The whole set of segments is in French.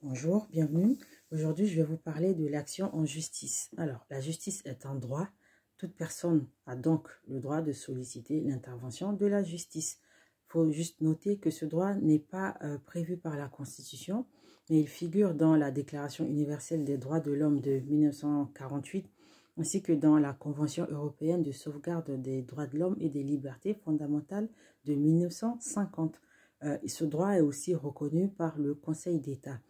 Bonjour, bienvenue. Aujourd'hui, je vais vous parler de l'action en justice. Alors, la justice est un droit. Toute personne a donc le droit de solliciter l'intervention de la justice. Il faut juste noter que ce droit n'est pas prévu par la Constitution, mais il figure dans la Déclaration universelle des droits de l'homme de 1948, ainsi que dans la Convention européenne de sauvegarde des droits de l'homme et des libertés fondamentales de 1950. Ce droit est aussi reconnu par le Conseil d'État.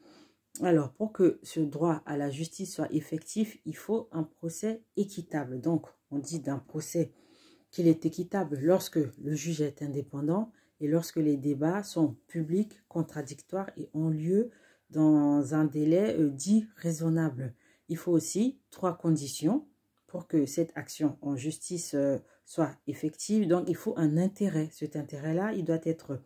Alors, pour que ce droit à la justice soit effectif, il faut un procès équitable. Donc, on dit d'un procès qu'il est équitable lorsque le juge est indépendant et lorsque les débats sont publics, contradictoires et ont lieu dans un délai dit raisonnable. Il faut aussi 3 conditions pour que cette action en justice soit effective. Donc, il faut un intérêt. Cet intérêt-là, il doit être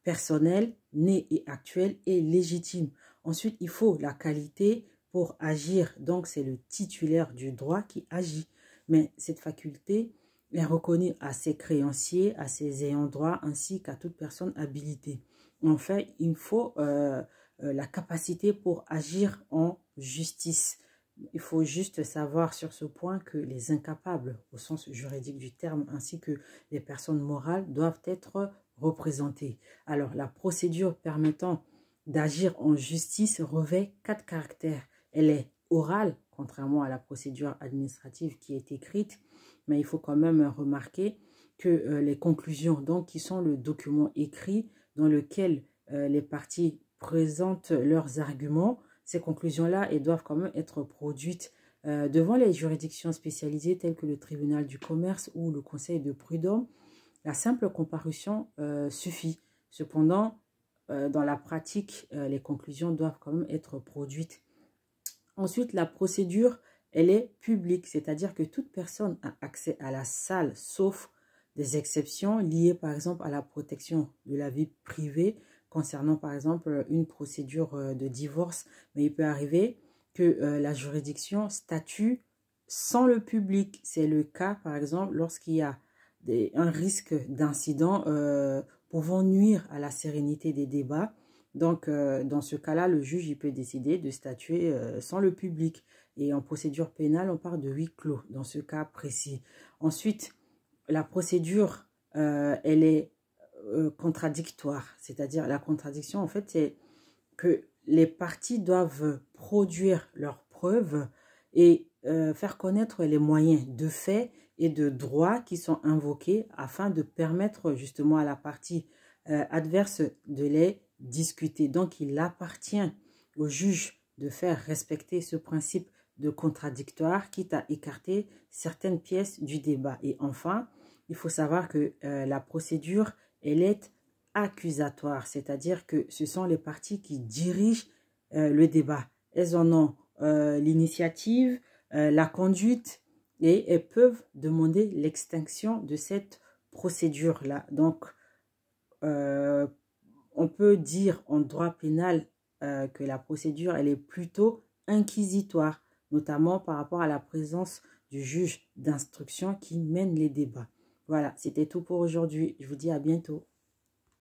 personnel, né et actuel et légitime. Ensuite, il faut la qualité pour agir. Donc, c'est le titulaire du droit qui agit. Mais cette faculté est reconnue à ses créanciers, à ses ayants droit, ainsi qu'à toute personne habilitée. En fait, il faut la capacité pour agir en justice. Il faut juste savoir sur ce point que les incapables, au sens juridique du terme, ainsi que les personnes morales, doivent être représentées. Alors, la procédure permettant d'agir en justice revêt 4 caractères. Elle est orale, contrairement à la procédure administrative qui est écrite, mais il faut quand même remarquer que les conclusions, donc, qui sont le document écrit dans lequel les parties présentent leurs arguments, ces conclusions-là, elles doivent quand même être produites devant les juridictions spécialisées telles que le tribunal du commerce ou le conseil de prud'homme. La simple comparution suffit. Cependant, dans la pratique, les conclusions doivent quand même être produites. Ensuite, la procédure, elle est publique, c'est-à-dire que toute personne a accès à la salle, sauf des exceptions liées par exemple à la protection de la vie privée, concernant par exemple une procédure de divorce. Mais il peut arriver que la juridiction statue sans le public. C'est le cas par exemple lorsqu'il y a un risque d'incident pouvant nuire à la sérénité des débats. Donc, dans ce cas-là, le juge il peut décider de statuer sans le public. Et en procédure pénale, on parle de huis clos dans ce cas précis. Ensuite, la procédure, elle est contradictoire. C'est-à-dire, la contradiction, en fait, c'est que les parties doivent produire leurs preuves et faire connaître les moyens de fait et de droit qui sont invoqués afin de permettre justement à la partie adverse de les discuter. Donc, il appartient au juge de faire respecter ce principe de contradictoire, quitte à écarter certaines pièces du débat. Et enfin, il faut savoir que la procédure, elle est accusatoire, c'est-à-dire que ce sont les parties qui dirigent le débat. Elles en ont l'initiative, la conduite, et elles peuvent demander l'extinction de cette procédure-là. Donc, on peut dire en droit pénal que la procédure, elle est plutôt inquisitoire, notamment par rapport à la présence du juge d'instruction qui mène les débats. Voilà, c'était tout pour aujourd'hui. Je vous dis à bientôt.